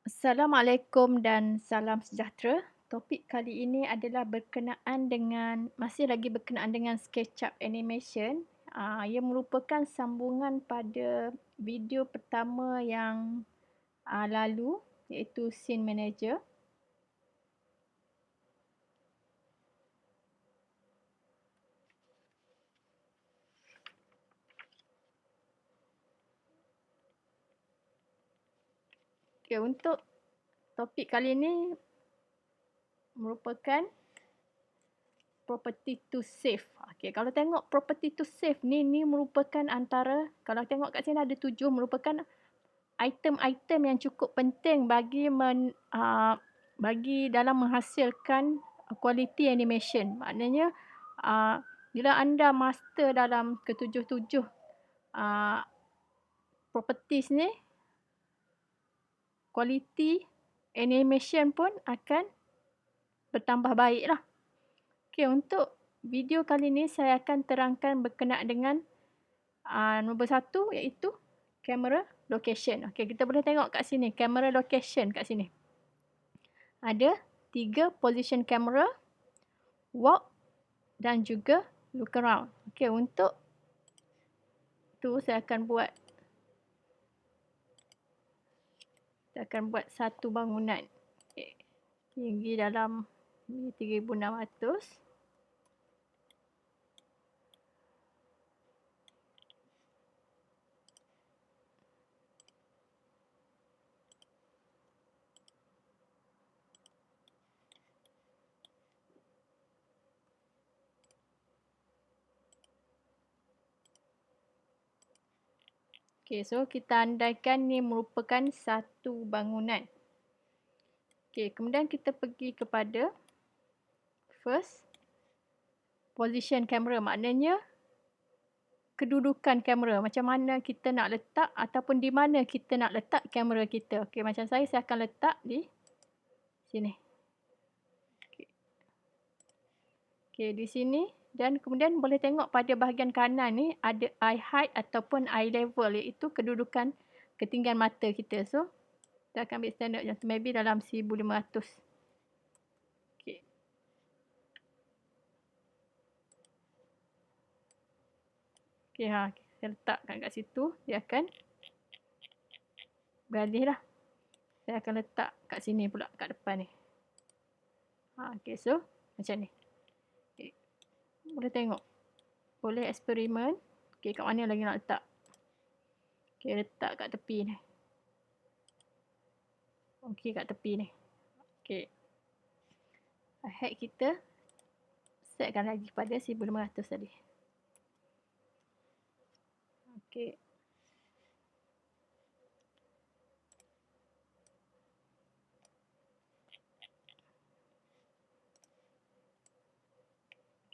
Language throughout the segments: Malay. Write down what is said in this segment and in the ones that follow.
Assalamualaikum dan salam sejahtera. Topik kali ini adalah masih lagi berkenaan dengan SketchUp animation. Ia merupakan sambungan pada video pertama yang lalu, iaitu Scene Manager. Okay, untuk topik kali ini merupakan property to save. Okay, kalau tengok property to save ni merupakan antara, kalau tengok kat sini ada 7, merupakan item-item yang cukup penting bagi dalam menghasilkan quality animation. Maknanya bila anda master dalam ketujuh-tujuh properties ni, quality animation pun akan bertambah baik lah. Okay, untuk video kali ni saya akan terangkan berkenaan dengan nombor 1, iaitu camera location. Okay, kita boleh tengok kat sini, camera location kat sini. Ada 3 position camera, walk dan juga look around. Okay, untuk tu saya akan buat satu bangunan. Okay, tinggi dalam 3,600. Okay, so kita andaikan ni merupakan satu bangunan. Okay, kemudian kita pergi kepada first position camera. Maknanya kedudukan kamera, macam mana kita nak letak ataupun di mana kita nak letak kamera kita. Okay, macam saya akan letak di sini. Okay, di sini. Dan kemudian boleh tengok pada bahagian kanan ni ada eye height ataupun eye level, iaitu kedudukan ketinggian mata kita. So, kita akan ambil standard macam tu, maybe dalam 1,500. Okay. Okay, saya letakkan kat situ. Dia akan beralih lah. Saya akan letak kat sini pula, kat depan ni. Okay, so macam ni. Okay. Boleh tengok. Boleh eksperimen. Okay, kat mana lagi nak letak? Okay, letak kat tepi ni. Okay, kat tepi ni. Okay. Height kita setkan lagi pada 1,500 tadi. Okay.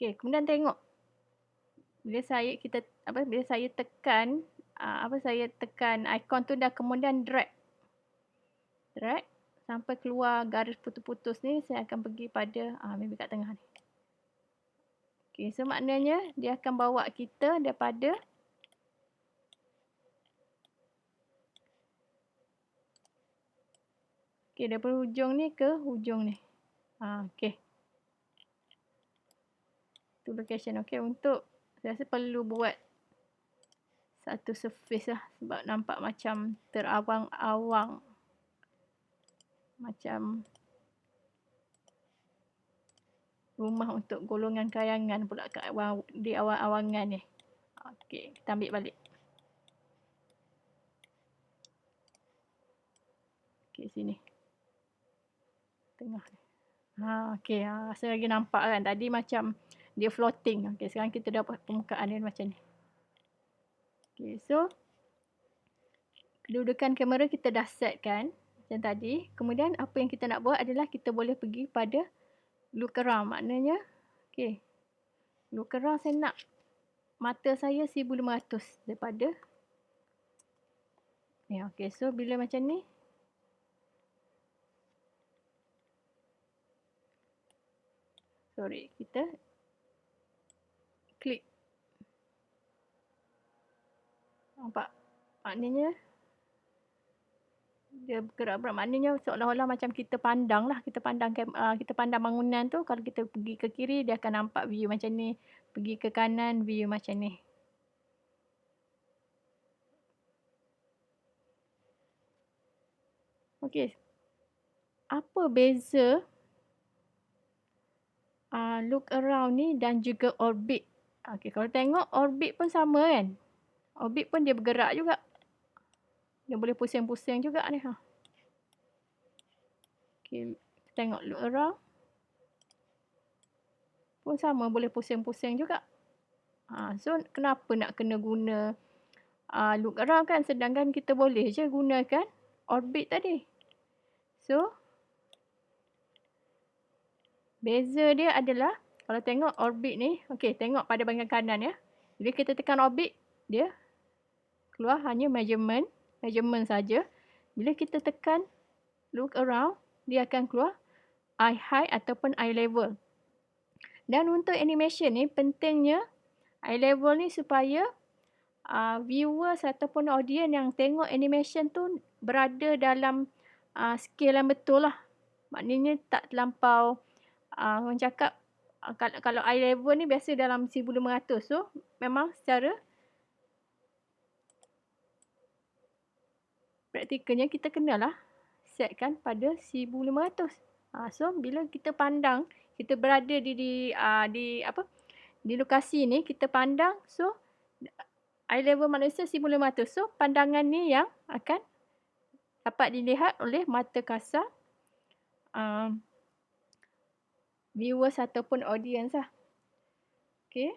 Okay, kemudian tengok. Bila saya tekan ikon tu dah, kemudian drag sampai keluar garis putus-putus ni, saya akan pergi pada maybe kat tengah ni. Okay, so maknanya dia akan bawa kita daripada daripada hujung ni ke hujung ni. Okay. Tu location. Okay, untuk saya rasa perlu buat satu surface lah, sebab nampak macam terawang-awang. Macam rumah untuk golongan kayangan pula di awang-awangan ni. Okay, kita ambil balik. Okay, sini. Tengah ni. Okay, rasa lagi nampak kan. Tadi macam dia floating. Okay, sekarang kita dapat permukaan dia macam ni. Okay, so kedudukan kamera kita dah set kan, macam tadi. Kemudian apa yang kita nak buat adalah kita boleh pergi pada look around. Maknanya, okay, look around saya nak mata saya 1,500 daripada ni. Okay, so bila macam ni, kita klik. Nampak? Maknanya Dia bergerak-gerak maknanya seolah-olah macam kita pandang lah. Kita pandang bangunan tu. Kalau kita pergi ke kiri, dia akan nampak view macam ni. Pergi ke kanan, view macam ni. Okey. Apa beza look around ni dan juga orbit? Okey, kalau tengok orbit pun sama kan? Orbit pun dia bergerak juga. Dia boleh pusing-pusing juga ni. Okey, tengok look around. Pun sama, boleh pusing-pusing juga. So, kenapa nak kena guna look around kan? Sedangkan kita boleh je gunakan orbit tadi. So, beza dia adalah, kalau tengok orbit ni, okey, tengok pada bahagian kanan ya. Bila kita tekan orbit, dia keluar hanya measurement saja. Bila kita tekan look around, dia akan keluar eye height ataupun eye level. Dan untuk animation ni, pentingnya eye level ni supaya viewers ataupun audience yang tengok animation tu berada dalam scale yang betul lah. Maknanya tak terlampau, orang cakap, kalau eye level ni biasa dalam 1500. So, memang secara praktikalnya kita kenalah setkan pada 1500. So, bila kita pandang, kita berada di lokasi ni, kita pandang, so eye level manusia 1500. So, pandangan ni yang akan dapat dilihat oleh mata kasar viewers ataupun audience lah. Okey.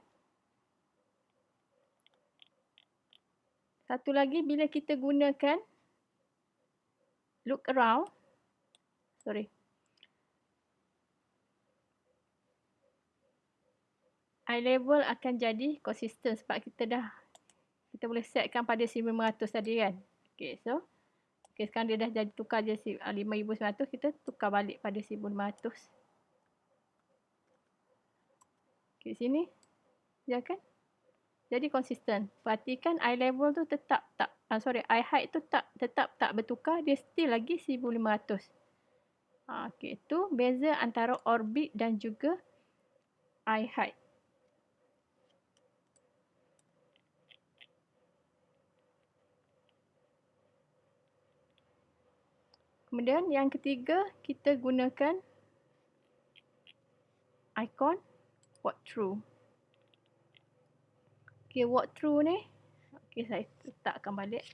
Satu lagi, bila kita gunakan look around, eye level akan jadi konsisten sebab kita boleh setkan pada 1500 tadi kan. Okey, so sekarang dia dah jadi tukar je 5900, kita tukar balik pada 1500. Okey, sini dia akan jadi konsisten. Perhatikan eye level tu eye height tu tetap tak bertukar, dia still lagi 1500. Okey, itu beza antara orbit dan juga eye height. Kemudian yang ketiga, kita gunakan ikon walkthrough. Okey, walkthrough ni, okey, saya letakkan balik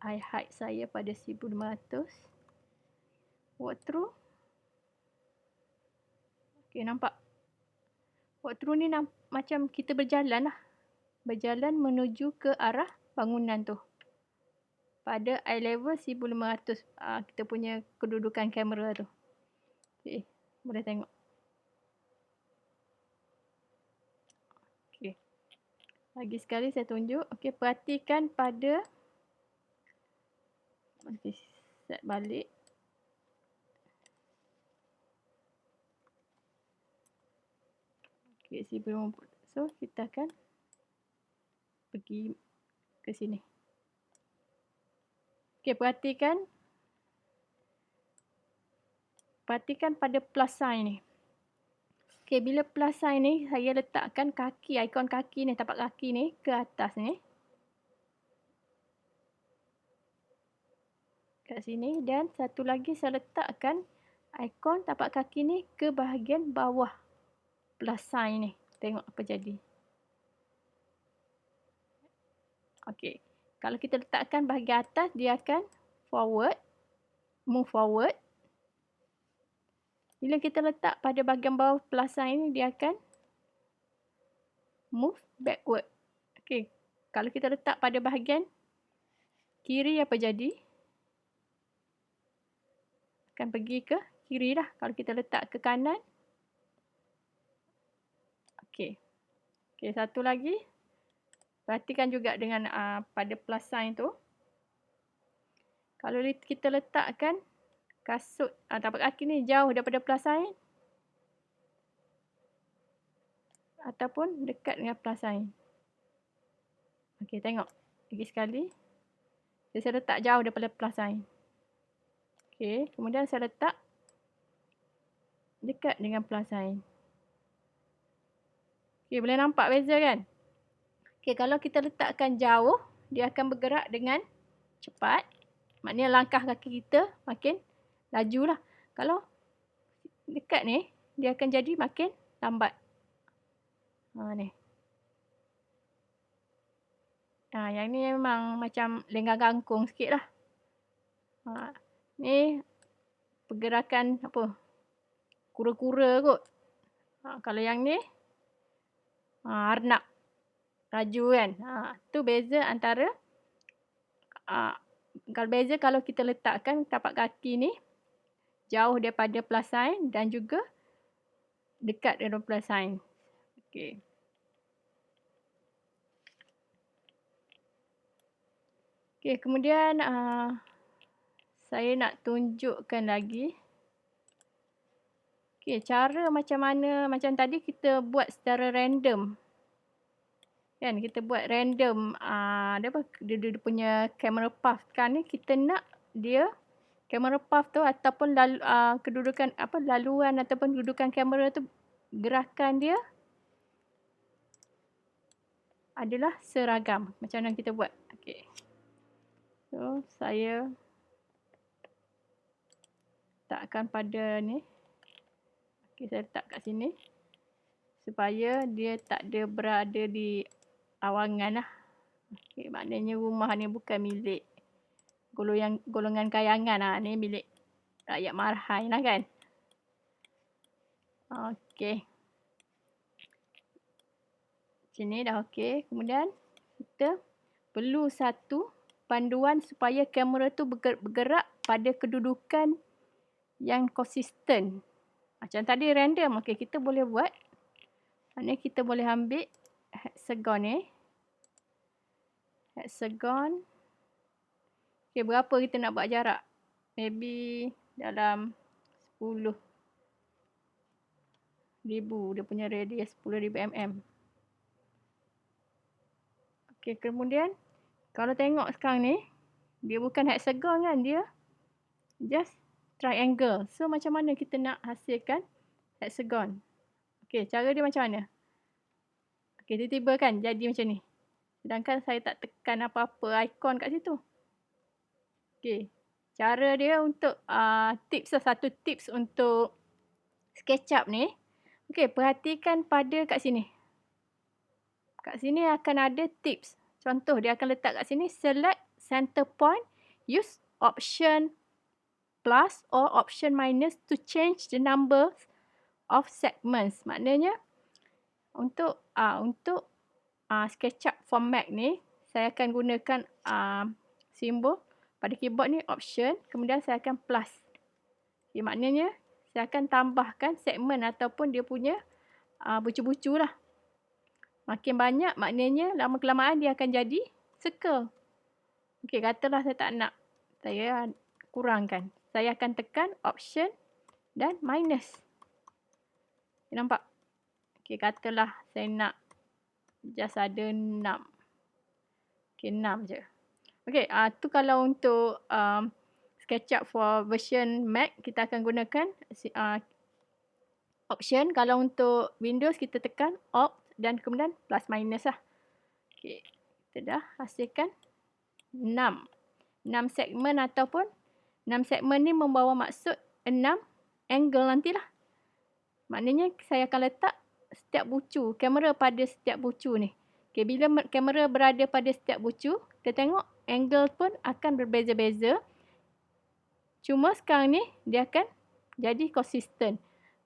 eye height saya pada 1500. Walkthrough. Okey, nampak? Walkthrough ni macam kita berjalan lah. Berjalan menuju ke arah bangunan tu. Pada eye level 1500, kita punya kedudukan kamera tu. Okey, boleh tengok. Okey. Lagi sekali saya tunjuk. Okey, perhatikan pada, okey, set balik. Okey, 1050. So, kita akan pergi ke sini. Okey, perhatikan pada plus sign ni. Okey, bila plus sign ni, saya letakkan ikon kaki ni, tapak kaki ni ke atas ni. Kat sini. Dan satu lagi saya letakkan ikon tapak kaki ni ke bahagian bawah plus sign ni. Tengok apa jadi. Okey. Kalau kita letakkan bahagian atas, dia akan move forward. Bila kita letak pada bahagian bawah plus sign ni, dia akan move backward. Okey. Kalau kita letak pada bahagian kiri, apa jadi? Akan pergi ke kiri lah. Kalau kita letak ke kanan. Okey. Okey, satu lagi. Perhatikan juga dengan pada plus sign tu. Kalau kita letakkan kasut tapak kaki ni jauh daripada plus sign ataupun dekat dengan plus sign. Okey, tengok. Lagi sekali. Saya letak jauh daripada plus sign. Okey, kemudian saya letak dekat dengan plus sign. Okey, boleh nampak beza kan? Okey, kalau kita letakkan jauh, dia akan bergerak dengan cepat. Maknanya langkah kaki kita makin lajulah. Kalau dekat ni, dia akan jadi makin lambat. Ni. Yang ni memang macam lenggang kangkung sikit lah. Ni pergerakan apa? Kura-kura kot. Kalau yang ni, arnab. Laju kan. Tu beza antara, kalau beza kalau kita letakkan tapak kaki ni jauh daripada plus sign dan juga dekat dengan plus sign. Okey. Okey, kemudian saya nak tunjukkan lagi. Okey, cara macam mana, macam tadi kita buat secara random. Kan, kita buat random, dia punya camera path kan ni, kita nak dia camera path tu ataupun kedudukan laluan ataupun kedudukan kamera tu, gerakan dia adalah seragam. Macam mana kita buat? Okey. So, saya letakkan pada ni. Okey, saya letak kat sini. Supaya dia tak ada berada di awangan lah. Okey, maknanya rumah ni bukan milik golongan kayangan. Ni milik rakyat marhain lah kan. Okey. Sini dah okey. Kemudian kita perlu satu panduan supaya kamera tu bergerak pada kedudukan yang konsisten. Macam tadi random. Okey, kita boleh buat. Maknanya kita boleh ambil hexagon ni. Hexagon. Okey, berapa kita nak buat jarak? Maybe dalam 10,000. Dia punya radius 10,000 mm. Okey, kemudian kalau tengok sekarang ni, dia bukan hexagon kan, dia just triangle. So, macam mana kita nak hasilkan hexagon? Okey, cara dia macam mana? Okey, tiba-tiba kan jadi macam ni. Sedangkan saya tak tekan apa-apa ikon kat situ. Okey, cara dia untuk satu tips untuk SketchUp ni. Okey, perhatikan pada kat sini. Kat sini akan ada tips. Contoh, dia akan letak kat sini, select center point, use option plus or option minus to change the number of segments. Maknanya, untuk SketchUp for Mac ni, saya akan gunakan simbol pada keyboard ni, option, kemudian saya akan plus. Okay, maknanya, saya akan tambahkan segmen ataupun dia punya bucu-bucu lah. Makin banyak, maknanya lama-kelamaan dia akan jadi circle. Okey, katalah saya tak nak. Saya kurangkan. Saya akan tekan option dan minus. Nampak? Okey, katalah saya nak just ada 6. Okey, 6 je. Okey, tu kalau untuk SketchUp for version Mac, kita akan gunakan option. Kalau untuk Windows, kita tekan Alt dan kemudian plus minus lah. Okey, kita dah hasilkan 6. 6 segmen ataupun 6 segmen ni membawa maksud 6 angle nantilah. Maknanya saya akan letak setiap bucu, kamera pada setiap bucu ni. Okey, bila kamera berada pada setiap bucu, kita tengok angle pun akan berbeza-beza. Cuma sekarang ni dia akan jadi konsisten.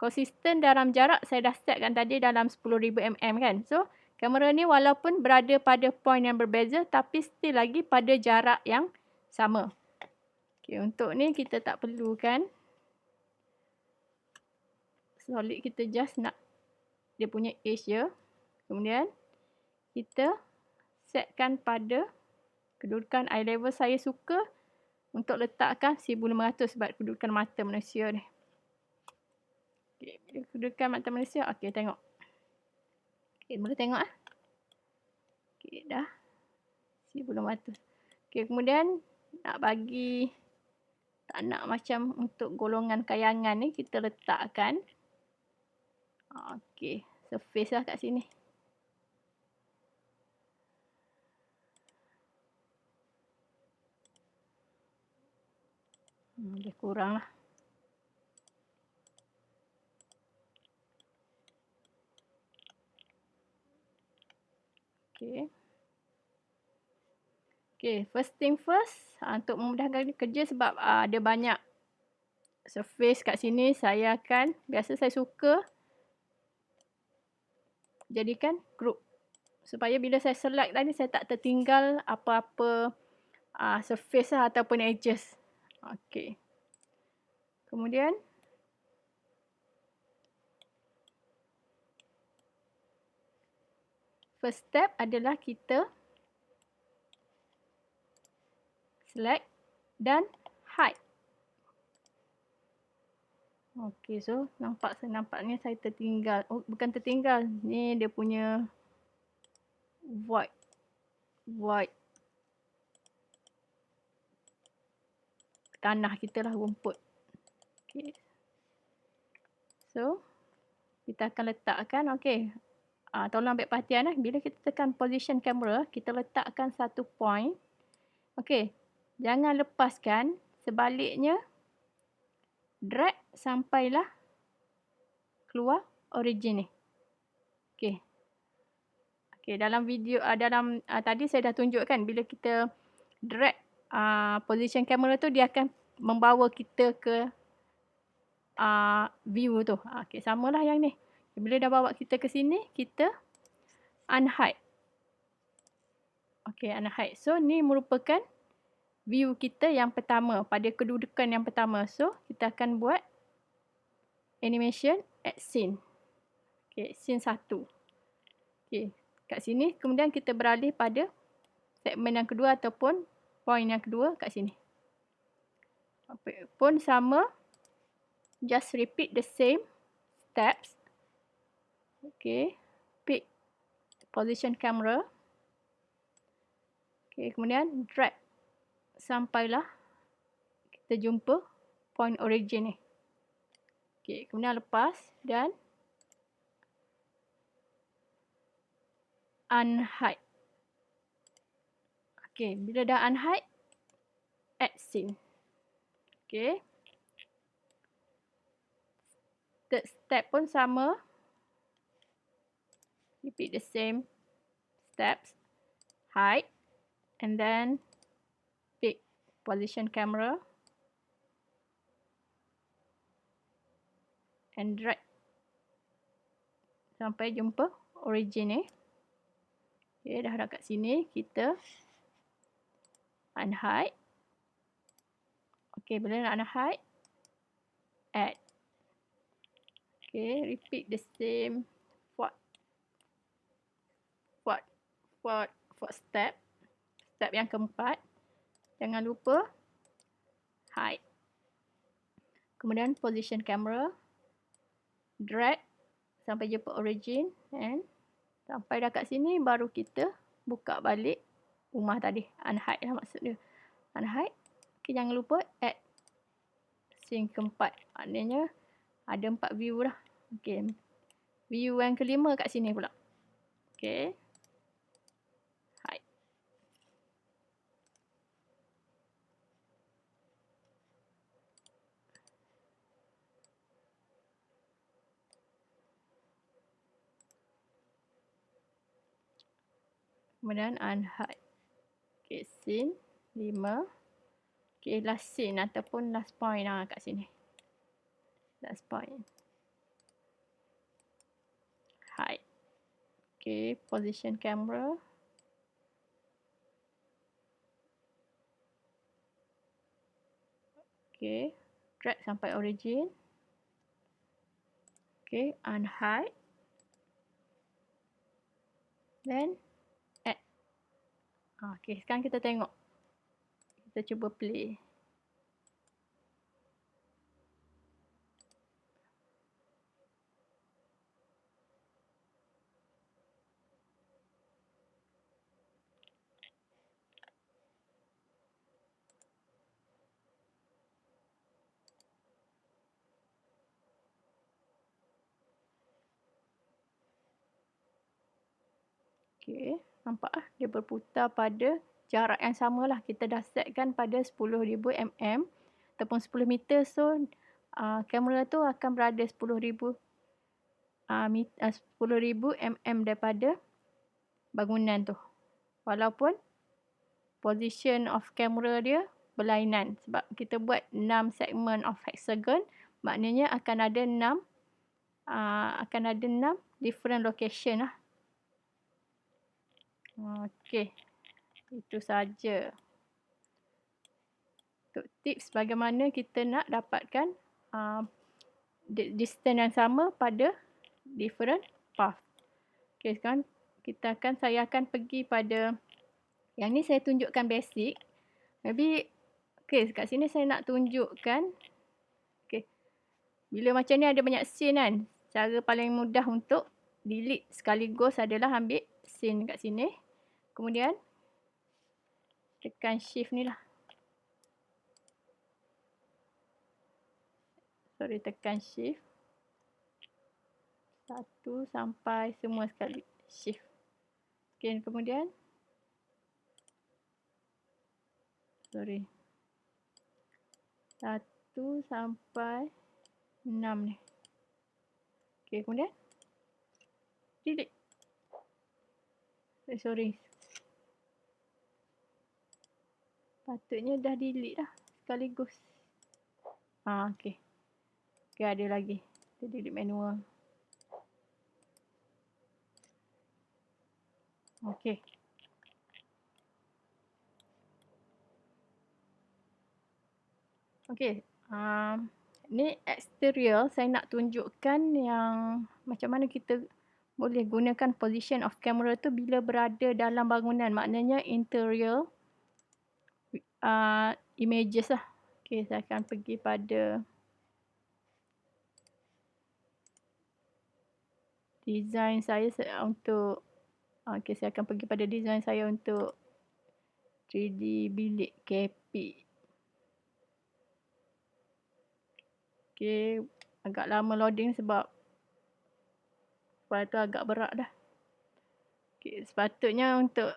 Konsisten dalam jarak saya dah setkan tadi dalam 10,000 mm kan. So, kamera ni walaupun berada pada point yang berbeza tapi still lagi pada jarak yang sama. Okey, untuk ni kita tak perlukan solid, kita just nak dia punya edge je. Kemudian kita setkan pada kedudukan eye level. Saya suka untuk letakkan 1500 sebab kedudukan mata manusia ni. Okey, kedudukan mata manusia. Okey, tengok. Okey, boleh tengok Okey, dah 1500. Okey, kemudian nak bagi Tak nak macam untuk golongan kayangan ni kita letakkan. Okey, surface lah kat sini. Dia kurang lah. Okey. Okay, first thing first, untuk memudahkan kerja sebab ada banyak surface kat sini, saya akan, biasa saya suka jadikan group. Supaya bila saya select tadi, saya tak tertinggal apa-apa surface lah ataupun edges. Okay. Kemudian, first step adalah kita select dan hide. Okey, so nampaknya saya tertinggal. Oh, bukan tertinggal. Ni dia punya void tanah kita lah, rumput. Okey. So, kita akan letakkan, okey. Tolong ambil perhatian bila kita tekan position camera, kita letakkan satu point. Okey. Jangan lepaskan, sebaliknya drag sampailah keluar origin ni. Okey. Okey, dalam video tadi saya dah tunjukkan bila kita drag position camera tu, dia akan membawa kita ke view tu. Okey, samalah yang ni. Bila dah bawa kita ke sini, kita unhide. Okey, unhide. So, ni merupakan view kita yang pertama, pada kedudukan yang pertama. So, kita akan buat animation add scene. Okey, scene 1. Okey, kat sini kemudian kita beralih pada segmen yang kedua ataupun point yang kedua kat sini. Pun sama, just repeat the same steps. Okey, pick position camera. Okey, kemudian drag sampailah kita jumpa point origin ni. Okey, kemudian lepas dan unhide. Okey, bila dah unhide, add scene. Okey. Third step pun sama. Repeat the same steps. Hide. And then pick position camera. And drag sampai jumpa origin ni. Okay, dah kat sini. Kita unhide. Okay, bila nak unhide, add. Okay, repeat the same fourth step. Step yang keempat. Jangan lupa hide. Kemudian position camera. Drag sampai jumpa origin. And sampai dah kat sini, baru kita buka balik rumah tadi. Unhide lah maksud dia. Unhide. Okay, jangan lupa add scene keempat. Maknanya ada 4 view lah. Okay. View yang kelima kat sini pula. Okay. Hide. Kemudian unhide. Okay, scene 5. Okay, last scene ataupun last point kat sini. Last point. Hide. Okay, position camera. Okay, drag sampai origin. Okay, unhide. Then add. Okay, sekarang kita tengok. Kita cuba play. Okey, nampak dia berputar pada jarak yang sama lah. Kita dah setkan pada 10,000 mm ataupun 10 meter. So, kamera tu akan berada 10,000 mm daripada bangunan tu. Walaupun position of camera dia berlainan. Sebab kita buat 6 segment of hexagon, maknanya akan ada 6 different location lah. Okey, itu saja. Untuk tips bagaimana kita nak dapatkan distance yang sama pada different path. Okey, sekarang saya akan pergi pada yang ni. Saya tunjukkan basic. Maybe kat sini saya nak tunjukkan bila macam ni ada banyak scene kan. Cara paling mudah untuk delete sekaligus adalah ambil scene kat sini. Kemudian tekan shift ni lah. Tekan shift. 1 sampai semua sekali. Shift. Okey, kemudian 1 sampai 6 ni. Okey, kemudian delete. Sorry. Patutnya dah delete dah sekaligus. Okey. Okey, ada lagi. Kita delete manual. Okey. Okey. Ni exterior. Saya nak tunjukkan yang macam mana kita boleh gunakan position of camera tu bila berada dalam bangunan. Maknanya interior images lah. Okey, saya akan pergi pada design saya untuk saya akan pergi pada design saya untuk 3D bilik KP. Okey, agak lama loading sebab file tu agak berat dah. Okey, sepatutnya untuk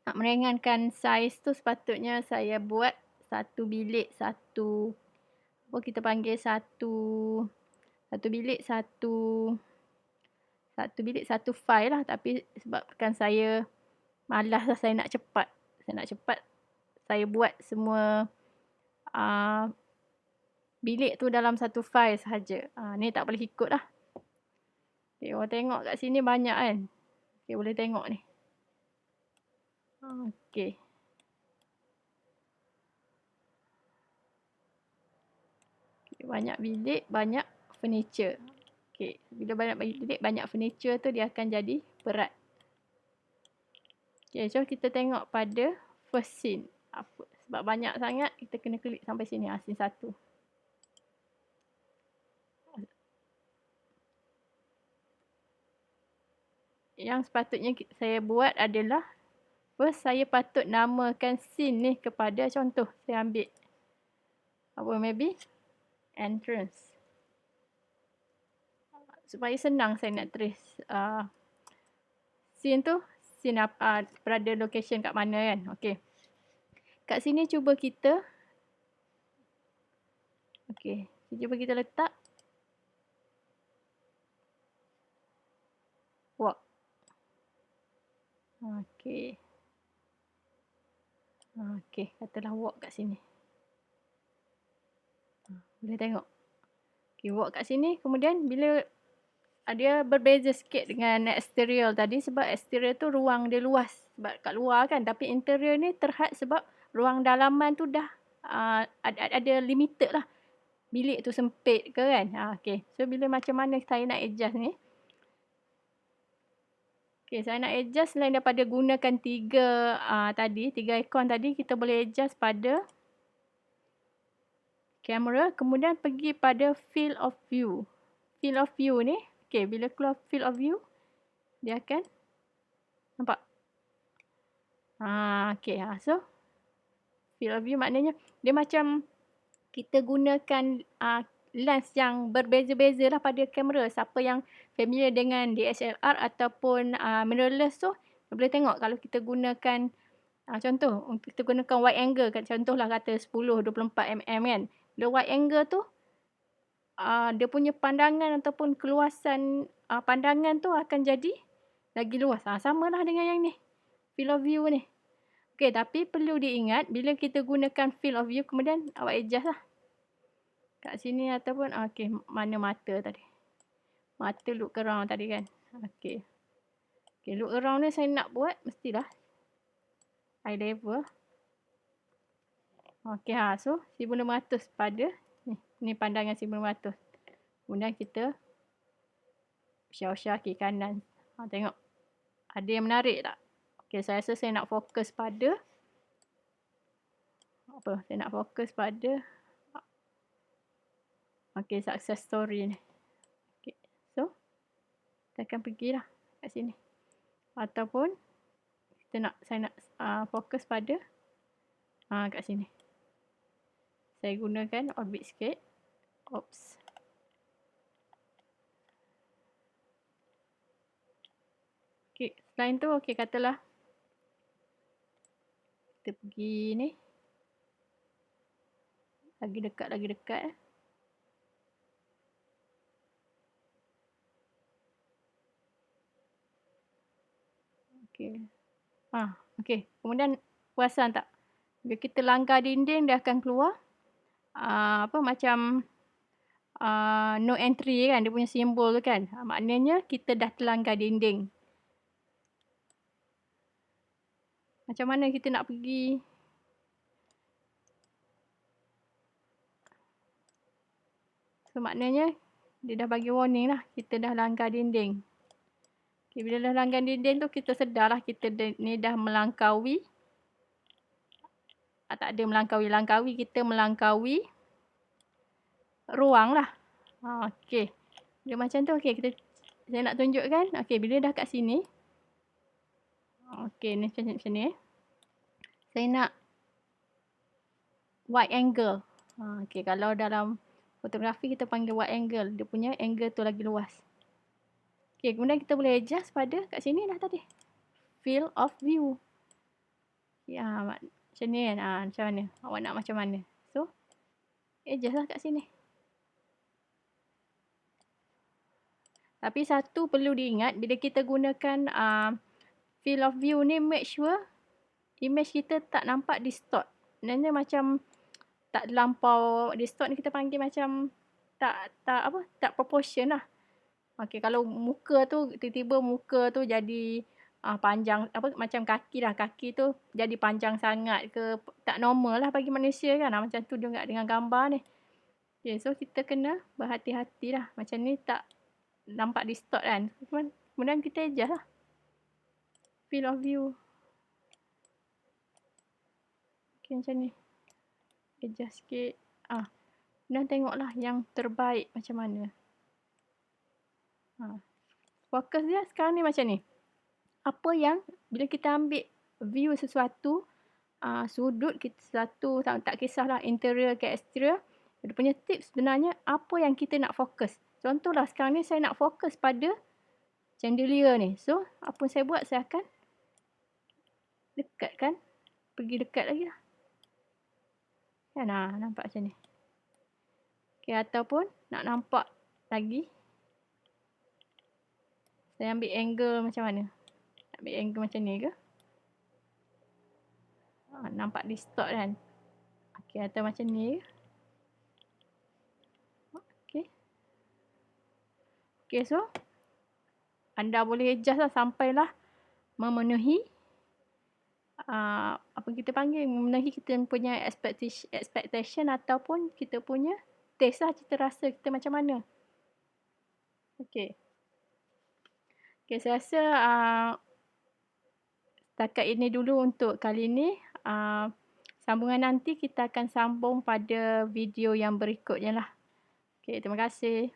nak meringankan saiz tu, sepatutnya saya buat satu bilik satu file lah. Tapi sebabkan saya malas lah, saya nak cepat. Saya buat semua bilik tu dalam satu file sahaja. Ni tak boleh ikut lah. Okay, orang tengok kat sini banyak kan. Okay, boleh tengok ni. Okay. Banyak bilik, banyak furniture. Okay, bila banyak bilik, banyak furniture tu dia akan jadi berat. Okay, so kita tengok pada first scene. Sebab banyak sangat, kita kena klik sampai sini. Scene 1. Yang sepatutnya saya buat adalah, first saya patut namakan scene ni kepada, contoh saya ambil maybe entrance. Supaya senang saya nak trace scene tu, berada location kat mana kan. Okay. Kat sini cuba kita letak walk. Okay. Okay, katalah walk kat sini. Boleh tengok. Okay, walk kat sini. Kemudian bila dia berbeza sikit dengan exterior tadi, sebab exterior tu ruang dia luas sebab kat luar kan. Tapi interior ni terhad sebab ruang dalaman tu dah ada limited lah. Bilik tu sempit ke kan. Okay. So bila macam mana saya nak adjust ni. Okay, saya nak adjust selain daripada gunakan 3 ikon tadi, kita boleh adjust pada kamera. Kemudian pergi pada field of view. Field of view ni, okay, bila keluar field of view, dia akan nampak. Okay, so field of view maknanya dia macam kita gunakan lens yang berbeza-beza lah pada kamera. Siapa yang familiar dengan DSLR ataupun mirrorless tu, boleh tengok kalau kita gunakan contoh, untuk kita gunakan wide angle kan, contohlah kata 10-24 mm kan. Bila wide angle tu, dia punya pandangan ataupun keluasan pandangan tu akan jadi lagi luas. Sama lah dengan yang ni, field of view ni. Okey, tapi perlu diingat bila kita gunakan field of view, kemudian awak adjust lah. Kat sini ataupun, okey, mana mata tadi. Mata look around tadi kan. Okey. Okey, look around ni saya nak buat, mestilah eye level. Okey, so 1500 pada ni pandangan 1500. Kemudian kita syar-syar kiri kanan. Tengok. Ada yang menarik tak? Okey, saya rasa saya nak fokus pada Saya nak fokus pada success story ni. Okey. So, kita akan pergilah kat sini. Ataupun saya nak fokus pada kat sini. Saya gunakan orbit sikit. Oops. Okey, selain tu katalah kita pergi ni. Lagi dekat. Okey. Okey. Kemudian perasan tak? Bila kita langgar dinding, dia akan keluar macam no entry kan, dia punya simbol tu kan. Maknanya kita dah terlanggar dinding. Macam mana kita nak pergi? So, maknanya dia dah bagi warning lah, kita dah langgar dinding. Okay, bila dah langgar dinding tu, kita sedar lah kita ni dah melangkaui. Tak ada melangkaui, kita melangkaui ruang lah. Okey. Dia macam tu, saya nak tunjukkan. Okey, bila dah kat sini. Okey, ni macam ni. Saya nak wide angle. Okey, kalau dalam fotografi kita panggil wide angle. Dia punya angle tu lagi luas. Okey, kemudian kita boleh adjust pada kat sini dah tadi. Field of view. Ya, macam ni kan. Macam mana? Awak nak macam mana? So, adjust lah kat sini. Tapi satu perlu diingat, bila kita gunakan field of view ni, make sure image kita tak nampak distort. Sebenarnya macam tak terlampau distort ni, kita panggil macam tak proportion lah. Okey, kalau muka tu tiba-tiba muka tu jadi panjang, macam kaki lah, kaki tu jadi panjang sangat ke, tak normal lah bagi manusia kan. Macam tu juga dengan gambar ni. Okay, so kita kena berhati-hati lah. Macam ni tak nampak distort kan. Kemudian kita adjust lah field of view. Okay, macam ni. Adjust sikit. Kemudian tengoklah yang terbaik macam mana. Fokus dia sekarang ni macam ni. Apa yang bila kita ambil view sesuatu, sudut kita satu, tak kisahlah interior ke exterior, dia punya tips sebenarnya apa yang kita nak fokus. Contohlah sekarang ni saya nak fokus pada chandelier ni. So, apa yang saya buat, saya akan dekatkan. Pergi dekat lagi lah. Kan, nampak macam ni. Okay, ataupun nak nampak lagi, saya ambil angle macam mana. Ambil angle macam ni ke? Nampak distort kan. Okay, atau macam ni ke? Okay, so anda boleh adjust lah sampailah memenuhi apa kita panggil, memenuhi kita punya expectation ataupun kita punya taste lah, kita rasa kita macam mana. Okay. Okay, saya rasa setakat ini dulu untuk kali ini. Sambungan nanti kita akan sambung pada video yang berikutnya lah. Okay, terima kasih.